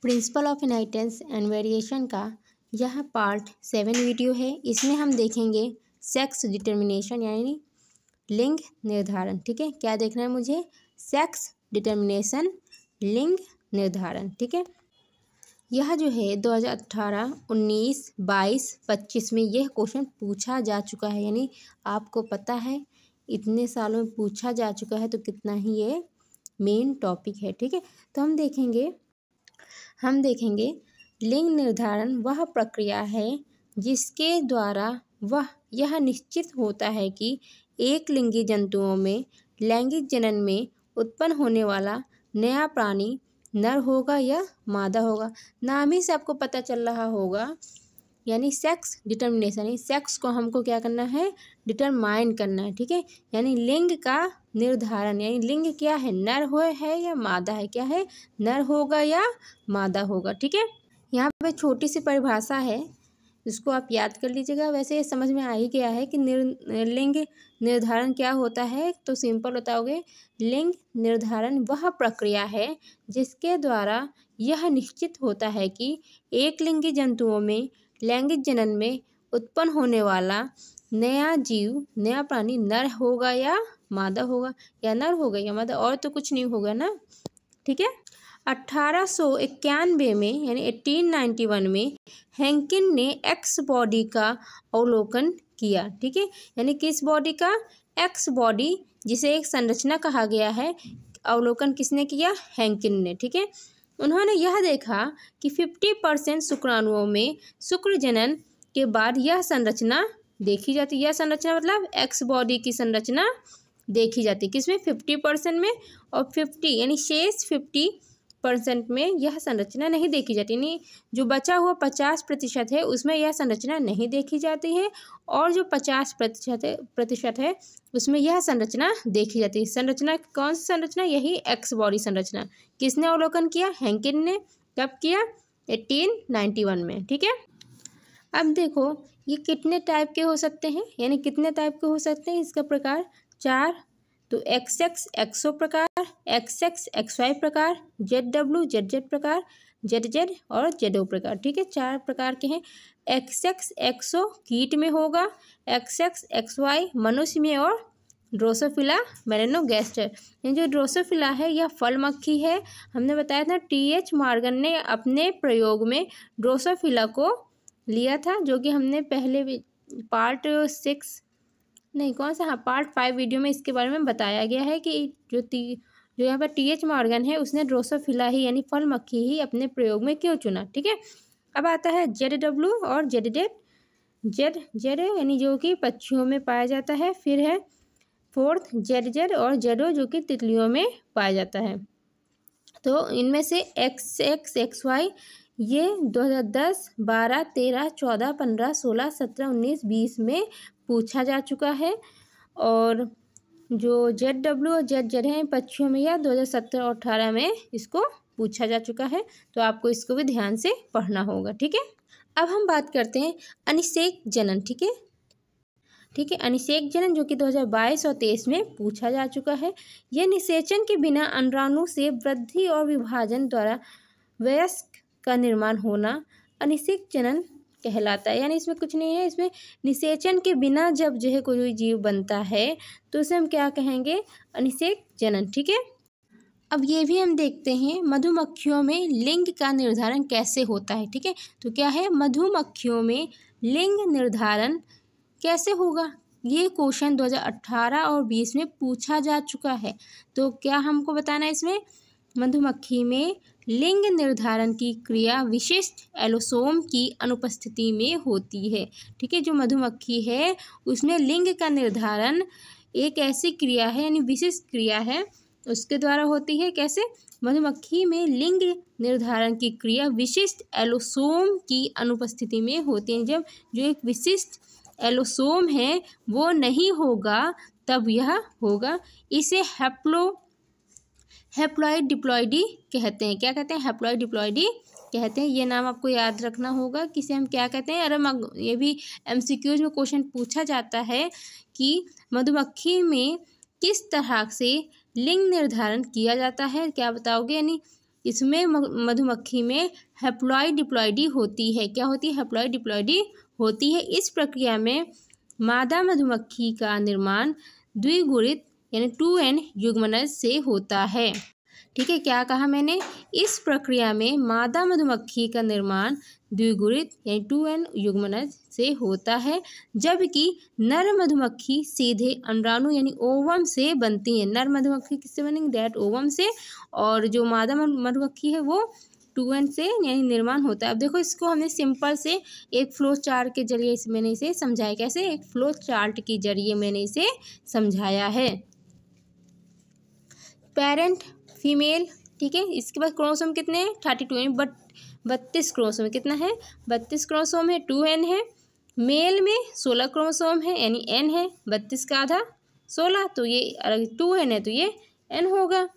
Principle of inheritance and variation का यह part 7 video है। इसमें हम देखेंगे सेक्स डिटर्मिनेशन यानी लिंग निर्धारण। ठीक है, क्या देखना है मुझे? सेक्स डिटर्मिनेशन, लिंग निर्धारण। ठीक है, यह जो है 2018, 19, 22, 25 में यह क्वेश्चन पूछा जा चुका है। यानी आपको पता है इतने सालों में पूछा जा चुका है तो कितना ही ये मेन टॉपिक है। ठीक है, तो हम देखेंगे लिंग निर्धारण वह प्रक्रिया है जिसके द्वारा यह निश्चित होता है कि एक लिंगी जंतुओं में लैंगिक जनन में उत्पन्न होने वाला नया प्राणी नर होगा या मादा होगा। नाम ही से आपको पता चल रहा होगा, यानी सेक्स डिटर्मिनेशन, यानी सेक्स को हमको क्या करना है? डिटरमाइन करना है। ठीक है, यानी लिंग का निर्धारण, यानी लिंग क्या है? नर है या मादा है? क्या है? नर होगा या मादा होगा। ठीक है, यहाँ पे छोटी सी परिभाषा है, इसको आप याद कर लीजिएगा। वैसे समझ में आ ही गया है कि लिंग निर्धारण क्या होता है, तो सिंपल बताओगे। लिंग निर्धारण वह प्रक्रिया है जिसके द्वारा यह निश्चित होता है कि एक लिंगी जंतुओं में लैंगिक जनन में उत्पन्न होने वाला नया जीव, नया प्राणी नर होगा या मादा होगा, या नर होगा या मादा, और तो कुछ नहीं होगा ना। ठीक है, 1891 में यानी 1891 में हैंकिन ने एक्स बॉडी का अवलोकन किया। ठीक है, यानी किस बॉडी का? एक्स बॉडी, जिसे एक संरचना कहा गया है। अवलोकन किसने किया? हैंकिन ने। ठीक है, उन्होंने यह देखा कि 50% शुक्राणुओं में शुक्र जनन के बाद यह संरचना देखी जाती है। यह संरचना मतलब एक्स बॉडी की संरचना देखी जाती है किसमें? 50% में, और 50 यानी शेष 50% में यह संरचना नहीं देखी जाती। यानी जो बचा हुआ 50% है उसमें यह संरचना नहीं देखी जाती है, और जो 50% है उसमें यह संरचना देखी जाती है। संरचना कौन सी संरचना? यही एक्स बॉडी संरचना। किसने अवलोकन किया? हैंकिन ने। कब किया? 1891 में। ठीक है, अब देखो ये कितने टाइप के हो सकते हैं, यानी कितने टाइप के हो सकते हैं? इसका प्रकार 4, तो XX XO प्रकार, XX XY प्रकार, ZW ZZ प्रकार, ZZ और ZO प्रकार। ठीक है, 4 प्रकार के हैं। XX XO कीट में होगा, XX XY मनुष्य में, और ड्रोसोफिला मेलेनोगैस्टर। ये जो ड्रोसोफिला है यह फल मक्खी है। हमने बताया था TH मॉर्गन ने अपने प्रयोग में ड्रोसोफिला को लिया था, जो कि हमने पहले पार्ट 6 नहीं कौन सा, हाँ पार्ट 5 वीडियो में इसके बारे में बताया गया है कि जो यहाँ पर TH मॉर्गन है उसने ड्रोसोफिला ही यानी फल मक्खी ही अपने प्रयोग में क्यों चुना। ठीक है, अब आता है ZW और ZZ। Z यानी जो कि पक्षियों में पाया जाता है। फिर है 4th ZZ और ZO जो कि तितलियों में पाया जाता है। तो इनमें से XX XY ये 2010, 12, 13, 14, 15, 16, 17, 19, 20 में पूछा जा चुका है, और जो ZW और ZZ हैं पक्षियों में यह 2017 और 18 में इसको पूछा जा चुका है। तो आपको इसको भी ध्यान से पढ़ना होगा। ठीक है, अब हम बात करते हैं अनिषेक जनन। ठीक है, अनिषेक जनन जो कि 2022 और 23 में पूछा जा चुका है। यह निषेचन के बिना अंडाणु से वृद्धि और विभाजन द्वारा वयस्क का निर्माण होना अनिषेक जनन कहलाता है। यानी इसमें कुछ नहीं है, इसमें निषेचन के बिना जब जो है कोई जीव बनता है तो उसे हम क्या कहेंगे? अनिषेक जनन। ठीक है, अब ये भी हम देखते हैं मधुमक्खियों में लिंग का निर्धारण कैसे होता है। ठीक है, तो क्या है? मधुमक्खियों में लिंग निर्धारण कैसे होगा? ये क्वेश्चन 2018 और 20 में पूछा जा चुका है। तो क्या हमको बताना है इसमें? मधुमक्खी में लिंग निर्धारण की क्रिया विशिष्ट एलोसोम की अनुपस्थिति में होती है। ठीक है, जो मधुमक्खी है उसमें लिंग का निर्धारण एक ऐसी क्रिया है यानी विशिष्ट क्रिया है उसके द्वारा होती है। कैसे? मधुमक्खी में लिंग निर्धारण की क्रिया विशिष्ट एलोसोम की अनुपस्थिति में होती है। जब जो एक विशिष्ट एलोसोम है वो नहीं होगा तब यह होगा। इसे हैप्लॉइड डिप्लॉइडी कहते हैं। क्या कहते हैं? हैप्लॉइड डिप्लॉइडी कहते हैं। ये नाम आपको याद रखना होगा किसे हम क्या कहते हैं। अरे ये भी MCQs में क्वेश्चन पूछा जाता है कि मधुमक्खी में किस तरह से लिंग निर्धारण किया जाता है, क्या बताओगे? यानी इसमें मधुमक्खी में हैप्लॉइड डिप्लॉइडी होती है। क्या होती है? हैप्लॉइड डिप्लॉइडी होती है। इस प्रक्रिया में मादा मधुमक्खी का निर्माण द्विगुणित यानी 2n युग्मनज से होता है। ठीक है, क्या कहा मैंने? इस प्रक्रिया में मादा मधुमक्खी का निर्माण द्विगुणित यानी 2n युग्मनज से होता है, जबकि नर मधुमक्खी सीधे अंडाणु यानी ओवम से बनती है। नर मधुमक्खी किससे बनेंगी? डायरेक्ट ओवम से। और जो मादा मधुमक्खी है वो 2n से यानी निर्माण होता है। अब देखो, इसको हमने सिंपल से एक फ्लो चार्ट के जरिए मैंने इसे समझाया। कैसे? एक फ्लो चार्ट के जरिए मैंने इसे समझाया है। पेरेंट फीमेल, ठीक है, इसके पास क्रोमोसोम कितने हैं? 32 हैं, बट 32 क्रोमोसोम। कितना है? 32 क्रोमोसोम है। 2n है। मेल में 16 क्रोमोसोम है यानी n है। 32 का आधा 16, तो ये अगर 2n है तो ये n होगा।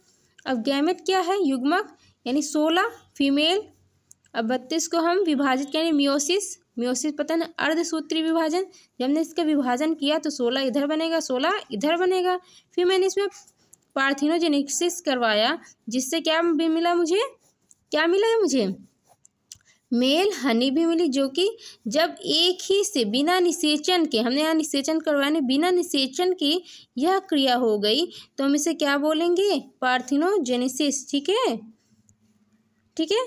अब गैमेट क्या है? युग्मक यानी 16 फीमेल। अब 32 को हम विभाजित करें, मियोसिस पता ना, अर्धसूत्री विभाजन। जब हमने इसका विभाजन किया तो 16 इधर बनेगा, 16 इधर बनेगा। फिर मैंने इसमें पार्थिनोजेनेसिस करवाया, जिससे क्या भी मिला मुझे? क्या मिला है मुझे? मेल हनी भी मिली, जो कि जब एक ही से बिना निषेचन के, हमने यहाँ निषेचन करवाने, बिना निषेचन की यह क्रिया हो गई तो हम इसे क्या बोलेंगे? पार्थिनोजेनेसिस। ठीक है, ठीक है।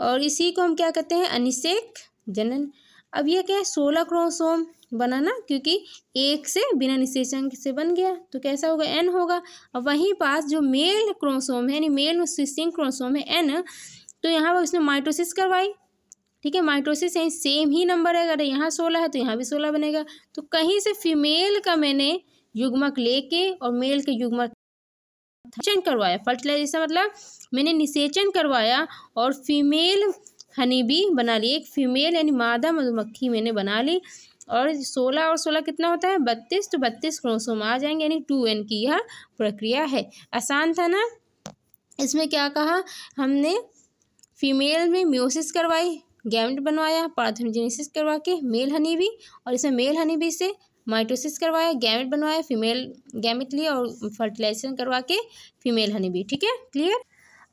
और इसी को हम क्या कहते हैं? अनिषेक जनन। अब ये क्या है? 16 क्रोमोसोम बना ना, क्योंकि एक से बिना निषेचन से बन गया, तो कैसा होगा? n होगा। अब वहीं पास जो मेल क्रोमोसोम है यानी मेल में स्विचिंग क्रोमोसोम है n, तो यहाँ पर उसने माइटोसिस करवाई। ठीक है, माइटोसिस यहीं सेम ही नंबर है, अगर यहाँ 16 है तो यहाँ भी 16 बनेगा। तो कहीं से फीमेल का मैंने युग्मक लेके और मेल के युग्मक निषेचन करवाया। फर्टिलाइजेशन मतलब मैंने निषेचन करवाया और फीमेल हनी भी बना ली। एक फीमेल यानी मादा मधुमक्खी मैंने बना ली। और 16 और 16 कितना होता है? 32, तो 32 क्रोमोसोम आ जाएंगे, यानी 2n की यह प्रक्रिया है। आसान था ना? इसमें क्या कहा हमने? फीमेल में मियोसिस करवाई, गैमेट बनवाया, पार्थिनोजेनेसिस करवा के मेल हनी भी, और इसमें मेल हनी भी से माइटोसिस करवाया, गैमेट बनवाया, फीमेल गैमेट लिया और फर्टिलाइजेशन करवा के फीमेल हनी भी। ठीक है, क्लियर?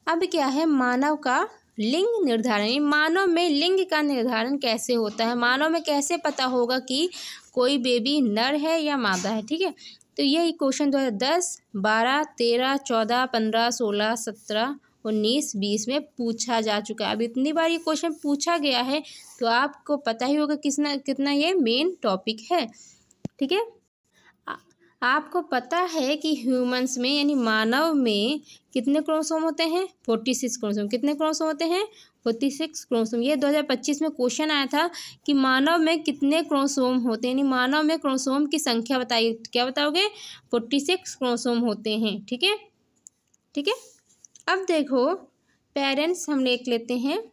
अब क्या है? मानव का लिंग निर्धारण। मानव में लिंग का निर्धारण कैसे होता है? मानव में कैसे पता होगा कि कोई बेबी नर है या मादा है? ठीक है, तो यही क्वेश्चन 2010, 12, 13, 14, 15, 16, 17, 19, 20 में पूछा जा चुका है। अब इतनी बार ये क्वेश्चन पूछा गया है तो आपको पता ही होगा कितना ये मेन टॉपिक है। ठीक है, आपको पता है कि ह्यूमंस में यानी मानव में कितने क्रोमोसोम होते हैं? 46 क्रोमोसोम। कितने क्रोमोसोम होते हैं? 46 क्रोमोसोम। ये 2025 में क्वेश्चन आया था कि मानव में कितने क्रोमोसोम होते हैं, यानी मानव में क्रोमोसोम की संख्या बताइए। क्या बताओगे? 46 क्रोमोसोम होते हैं। ठीक है, ठीक है। अब देखो, पेरेंट्स हम देख लेते हैं,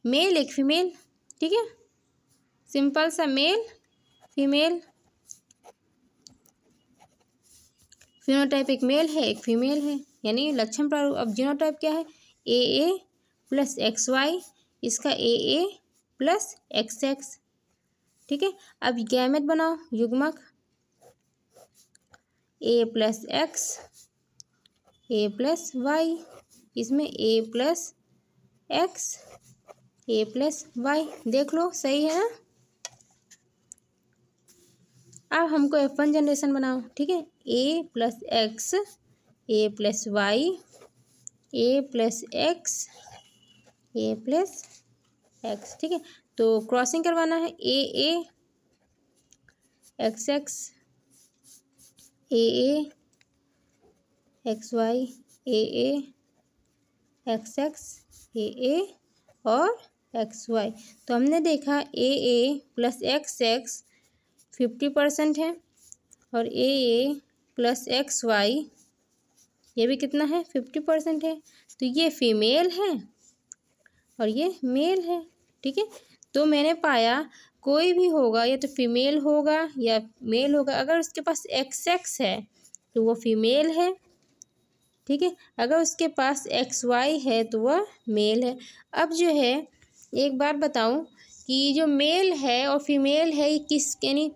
मेल एक फीमेल। ठीक है, सिंपल सा मेल फीमेल। फिनोटाइप एक मेल है एक फीमेल है, यानी लक्षण प्रारूप। अब जीनोटाइप क्या है? AA प्लस XY, इसका AA प्लस XX। ठीक है, अब गैमेट बनाओ, युग्मक A plus X, A plus Y, इसमें A plus X, A plus Y। देख लो, सही है ना? अब हमको F1 जनरेशन बनाओ। ठीक है, A plus X, A plus Y, A plus X, A plus X। ठीक है, तो क्रॉसिंग करवाना है, AA XX, AA XY, AA XX, AA और XY। तो हमने देखा AA प्लस XX 50% है और AA प्लस XY ये भी कितना है? 50% है। तो ये फीमेल है और ये मेल है। ठीक है, तो मैंने पाया कोई भी होगा या तो फीमेल होगा या मेल होगा, अगर उसके पास XX है तो वो फीमेल है। ठीक है, अगर उसके पास XY है तो वह मेल है। अब जो है, एक बात बताऊं कि जो मेल है और फीमेल है, किस यानी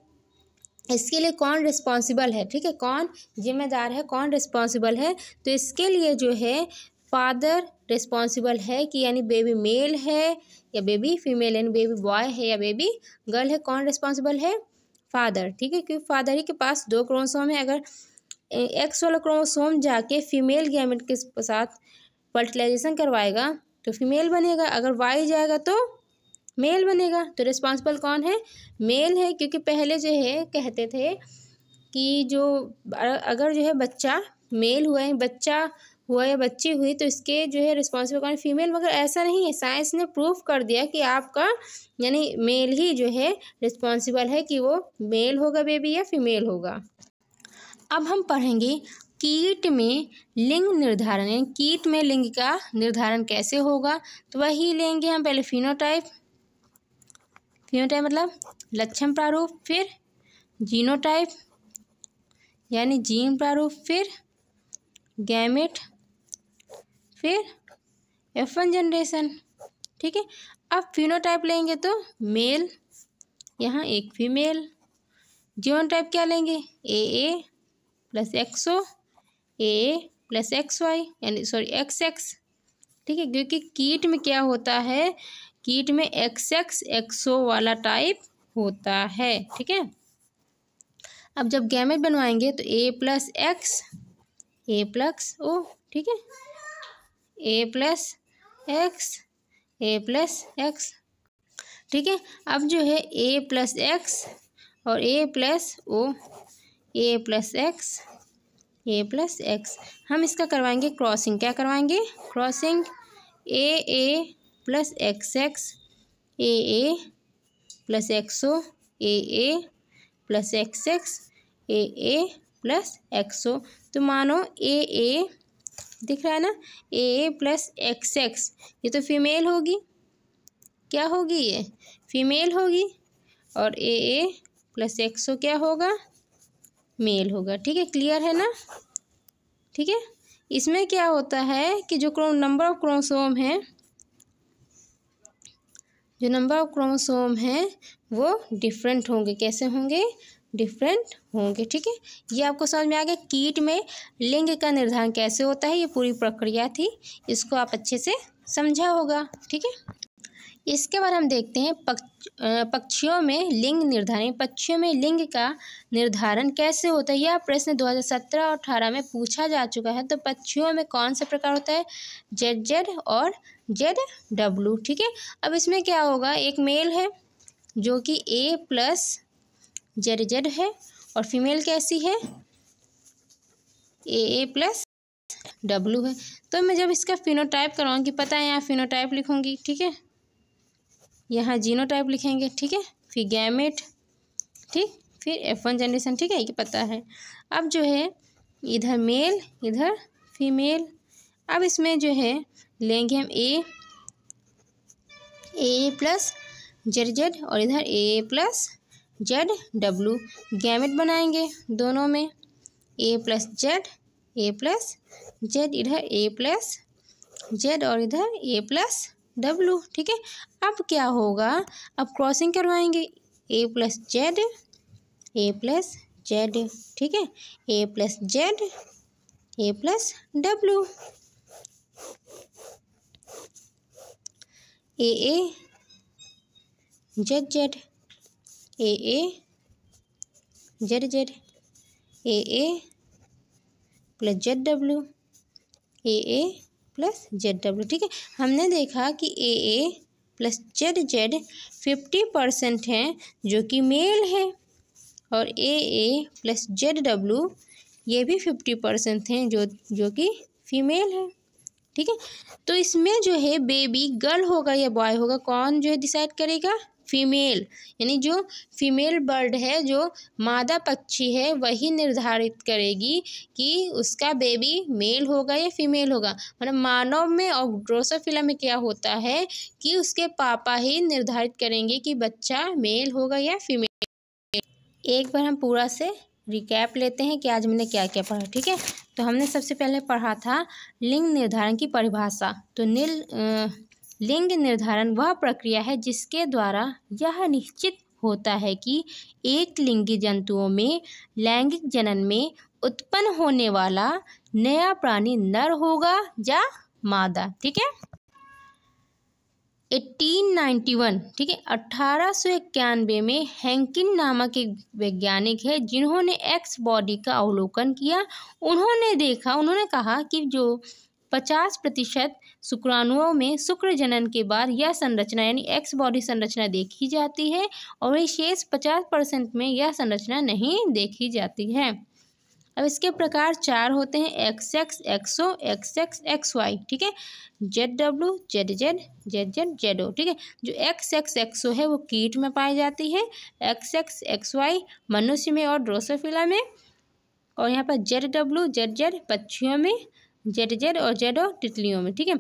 इसके लिए कौन रिस्पॉन्सिबल है? ठीक है, कौन जिम्मेदार है, कौन रिस्पॉन्सिबल है? तो इसके लिए जो है फादर रिस्पॉन्सिबल है कि यानी बेबी मेल है या बेबी फीमेल, यानी बेबी बॉय है या बेबी गर्ल है, कौन रिस्पॉन्सिबल है? फादर। ठीक है, क्योंकि फादर ही के पास 2 क्रोमोसोम है। अगर एक्स वाला क्रोमोसोम जाके फीमेल गैमेट के साथ फर्टिलाइजेशन करवाएगा तो फीमेल बनेगा, अगर वाई जाएगा तो मेल बनेगा। तो रिस्पॉन्सिबल कौन है? मेल है, क्योंकि पहले जो है कहते थे कि जो अगर जो है बच्चा मेल हुआ है, बच्चा हुआ या बच्ची हुई, तो इसके जो है रिस्पॉन्सिबल कौन? फीमेल। मगर ऐसा नहीं है, साइंस ने प्रूफ कर दिया कि आपका यानी मेल ही जो है रिस्पॉन्सिबल है कि वो मेल होगा बेबी या फीमेल होगा। अब हम पढ़ेंगे कीट में लिंग निर्धारण, यानी कीट में लिंग का निर्धारण कैसे होगा। तो वही लेंगे हम पहले फिनोटाइप। फिनोटाइप मतलब लक्षण प्रारूप, फिर जीनोटाइप यानी जीन प्रारूप, फिर गैमेट, फिर F1 जनरेशन। ठीक है, अब फिनोटाइप लेंगे तो मेल, यहाँ एक फीमेल। जीनोटाइप क्या लेंगे? AA plus XO, AA plus XY यानी सॉरी XX। ठीक है, क्योंकि कीट में क्या होता है, कीट में XX XO वाला टाइप होता है। ठीक है, अब जब गैमेट बनवाएंगे तो A plus X, A plus O। ठीक है, A plus X, A plus X। ठीक है, अब जो है A प्लस X और A plus O, A plus X, A plus X। हम इसका करवाएंगे क्रॉसिंग। क्या करवाएंगे? Crossing AA plus XX, AA plus XO, AA plus XX, AA plus XO। तो मानो AA दिख रहा है ना, AA प्लस XX, ये तो फीमेल होगी। क्या होगी? ये फीमेल होगी। और AA प्लस XO क्या होगा? मेल होगा। ठीक है, क्लियर है ना? ठीक है, इसमें क्या होता है कि जो नंबर ऑफ क्रोमोसोम है, जो नंबर ऑफ क्रोमोसोम हैं वो डिफरेंट होंगे। कैसे होंगे? डिफरेंट होंगे। ठीक है, ये आपको समझ में आ गया कीट में लिंग का निर्धारण कैसे होता है। ये पूरी प्रक्रिया थी, इसको आप अच्छे से समझा होगा। ठीक है, इसके बाद हम देखते हैं पक्षियों में लिंग निर्धारण। पक्षियों में लिंग का निर्धारण कैसे होता है? यह प्रश्न 2017 और 18 में पूछा जा चुका है। तो पक्षियों में कौन सा प्रकार होता है? ZZ और ZW। ठीक है, अब इसमें क्या होगा, एक मेल है जो कि A प्लस ZZ है और फीमेल कैसी है? AA प्लस W है। तो मैं जब इसका फिनोटाइप करवाऊँगी, पता है यहाँ फिनोटाइप लिखूँगी। ठीक है, यहाँ जीनोटाइप लिखेंगे। ठीक है, फिर गैमेट, ठीक, फिर F1 जनरेशन। ठीक है, ये पता है। अब जो है इधर मेल इधर फीमेल। अब इसमें जो है लेंगे हम AA प्लस ZZ और इधर AA प्लस ZW। गैमेट बनाएंगे दोनों में, A plus Z, A plus Z, इधर A प्लस Z और इधर A प्लस W। ठीक है, अब क्या होगा, अब क्रॉसिंग करवाएंगे A plus Z, A plus Z। ठीक है, A plus Z, A plus W। AA ZZ, AA ZZ, AA plus ZW, AA plus ZW। ठीक है, हमने देखा कि AA प्लस ZZ 50% हैं जो कि मेल है, और AA प्लस ZW ये भी 50% हैं जो कि फीमेल है। ठीक है, तो इसमें जो है बेबी गर्ल होगा या बॉय होगा, कौन जो है डिसाइड करेगा? फीमेल, यानी जो फीमेल बर्ड है, जो मादा पक्षी है, वही निर्धारित करेगी कि उसका बेबी मेल होगा या फीमेल होगा। मतलब मानव में और ड्रोसोफिला में क्या होता है कि उसके पापा ही निर्धारित करेंगे कि बच्चा मेल होगा या फीमेल। एक बार हम पूरा से रिकैप लेते हैं कि आज हमने क्या क्या पढ़ा। ठीक है, तो हमने सबसे पहले पढ़ा था लिंग निर्धारण की परिभाषा। तो लिंग निर्धारण वह प्रक्रिया है जिसके द्वारा यह निश्चित होता है कि एक लिंगी जंतुओं में लैंगिक जनन में उत्पन्न होने वाला नया प्राणी नर होगा या मादा। ठीक है। 1891, ठीक है, 1891 में हैंकिन नामक एक वैज्ञानिक है जिन्होंने एक्स बॉडी का अवलोकन किया। उन्होंने कहा कि जो 50% शुक्राणुओं में शुक्र जनन के बाद यह संरचना यानी एक्स बॉडी संरचना देखी जाती है और वही शेष 50% में यह संरचना नहीं देखी जाती है। अब इसके प्रकार 4 होते हैं, X X, X O, X X, X Y. ठीक है, Z W, Z Z, Z Z, Z O. ठीक है, जो एक्स एक्स एक्सओ है वो कीट में पाई जाती है, एक्स एक्स एक्स वाई मनुष्य में और ड्रोसोफिला में, और यहाँ पर जेड डब्ल्यू, जेड जेड पक्षियों में, जेड जेड और जेड ओ तितलियों में। ठीक है,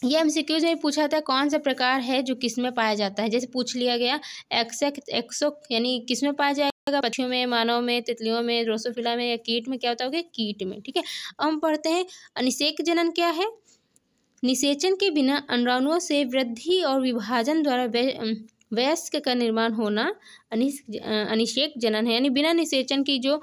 ये एमसीक्यूज में पूछा था कौन सा प्रकार है जो किस में पाया जाता है। जैसे पूछ लिया गया एक्स एक्स एक्सो यानी किस में पाया जाएगा, पक्षियों में, मानव में, तितलियों में, ड्रोसोफिला में या कीट में। क्या होता होगा, कीट में। ठीक है, अब हम पढ़ते हैं अनिषेक जनन क्या है। निषेचन के बिना अंडाणुओं से वृद्धि और विभाजन द्वारा वयस्क का निर्माण होना अनिषेक जनन है। यानी बिना निषेचन की जो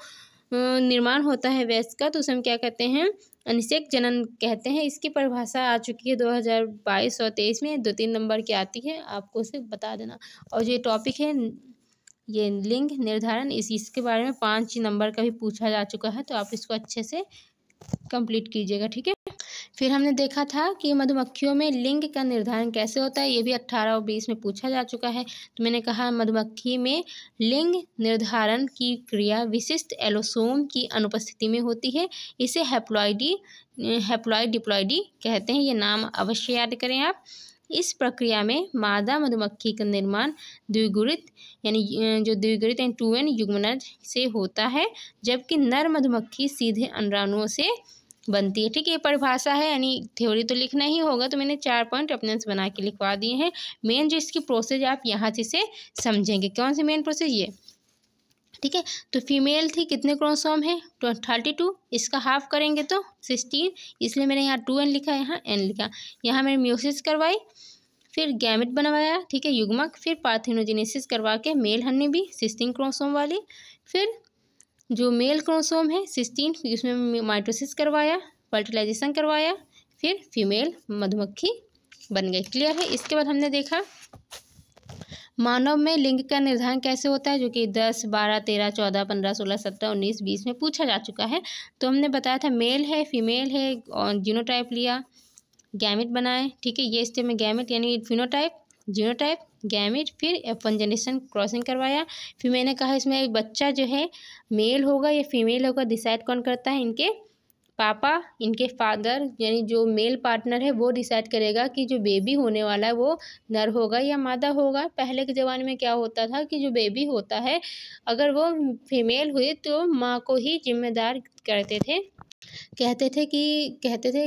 निर्माण होता है वयस्क का, तो उसे हम क्या कहते हैं, अनिषेक जनन कहते हैं। इसकी परिभाषा आ चुकी है 2022 और 23 में, 2-3 नंबर की आती है, आपको उसे बता देना। और जो टॉपिक है ये लिंग निर्धारण, इसके बारे में 5 नंबर का भी पूछा जा चुका है, तो आप इसको अच्छे से कंप्लीट कीजिएगा। ठीक है, फिर हमने देखा था कि मधुमक्खियों में लिंग का निर्धारण कैसे होता है, ये भी 18 और 20 में पूछा जा चुका है। तो मैंने कहा मधुमक्खी में लिंग निर्धारण की क्रिया विशिष्ट एलोसोम की अनुपस्थिति में होती है। इसे हैप्लॉइड डिप्लॉइडी कहते हैं। ये नाम अवश्य याद करें आप। इस प्रक्रिया में मादा मधुमक्खी का निर्माण द्विगुणित यानी जो द्विगुणित यानी 2n युग्मनज से होता है, जबकि नर मधुमक्खी सीधे अंडाणुओं से बनती है। ठीक है, ये परिभाषा है, यानी थ्योरी तो लिखना ही होगा, तो मैंने 4 पॉइंट अपने से बना के लिखवा दिए हैं। मेन जो इसकी प्रोसेस आप यहाँ से समझेंगे। कौन सी मेन प्रोसेस, ये। ठीक है, तो फीमेल थी, कितने क्रोमोसोम है, 32। इसका हाफ करेंगे तो 16, इसलिए मैंने यहाँ 2n लिखा, यहाँ n लिखा। यहाँ मैंने म्यूसिस करवाई, फिर गैमेट बनवाया, ठीक है, युग्मक, फिर पार्थिनोजेनेसिस करवा के मेल हन्नी भी 16 क्रोमोसोम वाली, फिर जो मेल क्रोमोसोम है 16 उसमें माइटोसिस करवाया, फर्टिलाइजेशन करवाया, फिर फीमेल मधुमक्खी बन गई। क्लियर है। इसके बाद हमने देखा मानव में लिंग का निर्धारण कैसे होता है, जो कि 10, 12, 13, 14, 15, 16, 17, 19, 20 में पूछा जा चुका है। तो हमने बताया था मेल है, फीमेल है, और जीनोटाइप लिया, गैमेट बनाए। ठीक है, ये स्टेप में गैमेट यानी फिनोटाइप, जीनोटाइप, गैमेट, फिर F1 जनरेशन क्रॉसिंग करवाया। फिर मैंने कहा इसमें बच्चा जो है मेल होगा या फीमेल होगा, डिसाइड कौन करता है, इनके पापा, इनके फादर, यानी जो मेल पार्टनर है वो डिसाइड करेगा कि जो बेबी होने वाला है वो नर होगा या मादा होगा। पहले के ज़माने में क्या होता था कि जो बेबी होता है अगर वो फीमेल हुई तो माँ को ही जिम्मेदार करते थे, कहते थे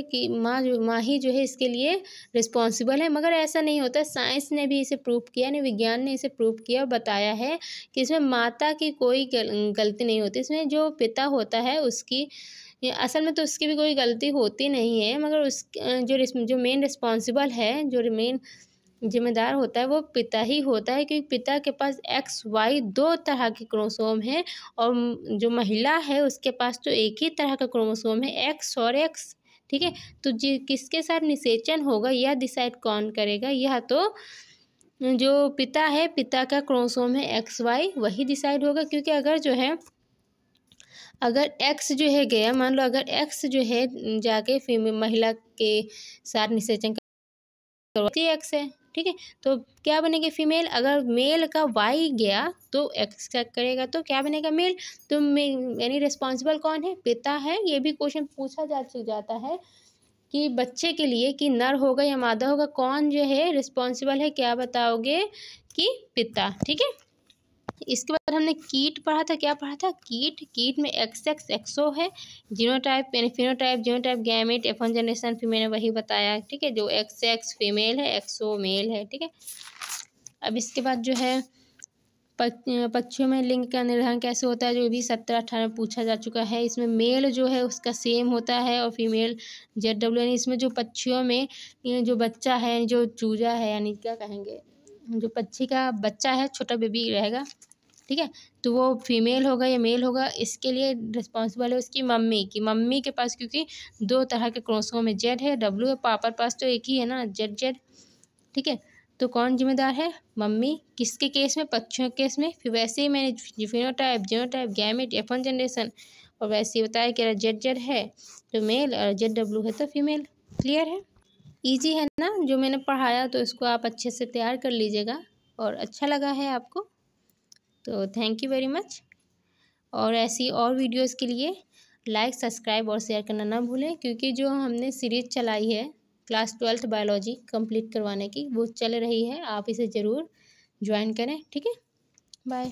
कि माँ ही जो है इसके लिए रिस्पॉन्सिबल है। मगर ऐसा नहीं होता, साइंस ने भी इसे प्रूव किया, यानी विज्ञान ने इसे प्रूव किया, बताया है कि इसमें माता की कोई गलती नहीं होती। इसमें जो पिता होता है उसकी असल में तो उसकी भी कोई गलती होती नहीं है, मगर उस जो मेन रिस्पॉन्सिबल है, जो मेन जिम्मेदार होता है वो पिता ही होता है, क्योंकि पिता के पास XY 2 तरह के क्रोमोसोम है और जो महिला है उसके पास तो एक ही तरह का क्रोमोसोम है, X और X। ठीक है, तो जी किसके साथ निषेचन होगा यह डिसाइड कौन करेगा, यह तो जो पिता है, पिता का क्रोमोसोम है XY वही डिसाइड होगा। क्योंकि अगर X जो है गया, मान लो अगर X जो है जाके फीमेल महिला के साथ निषेचन करवाती X है, ठीक है, तो क्या बनेगा फीमेल। अगर मेल का Y गया तो X क्या करेगा, तो क्या बनेगा मेल। तो यानी रिस्पॉन्सिबल कौन है, पिता है। ये भी क्वेश्चन पूछा जाता है कि बच्चे के लिए कि नर होगा या मादा होगा, कौन जो है रिस्पॉन्सिबल है, क्या बताओगे कि पिता। ठीक है, इसके बाद हमने कीट पढ़ा था। क्या पढ़ा था, कीट में XX एक्सो है, जीनोटाइप यानी phenotype, genotype, gamete, F1 generation, फिर मैंने वही बताया। ठीक है, जो XX फीमेल है, एक्सो मेल है। ठीक है, अब इसके बाद जो है पक्षियों में लिंग का निर्धारण कैसे होता है, जो भी 17-18 पूछा जा चुका है। इसमें मेल जो है उसका सेम होता है और फीमेल ZW, यानी इसमें जो पक्षियों में जो बच्चा है, जो चूजा है, यानी क्या कहेंगे, जो पक्षी का बच्चा है, छोटा बेबी रहेगा, ठीक है। तो वो फीमेल होगा या मेल होगा, इसके लिए रिस्पॉन्सिबल है उसकी मम्मी की। मम्मी के पास क्योंकि दो तरह के क्रोमोसोम है, जेड है डब्ल्यू है, पापा के पास तो एक ही है ना, जेड जेड। ठीक है। तो कौन जिम्मेदार है? मम्मी। किसके केस में? पक्षियों के केस में। फिर वैसे ही मैंने phenotype, genotype, gamete, F1 generation, और वैसे ही बताया कि जेड जेड है तो मेल और जेड डब्ल्यू है तो फीमेल। क्लियर है? इजी है ना जो मैंने पढ़ाया, तो इसको आप अच्छे से तैयार कर लीजिएगा। और अच्छा लगा है आपको तो थैंक यू वेरी मच। और ऐसी और वीडियोस के लिए लाइक, सब्सक्राइब और शेयर करना ना भूलें, क्योंकि जो हमने सीरीज़ चलाई है क्लास 12th बायोलॉजी कंप्लीट करवाने की, वो चल रही है। आप इसे ज़रूर ज्वाइन करें। ठीक है, बाय।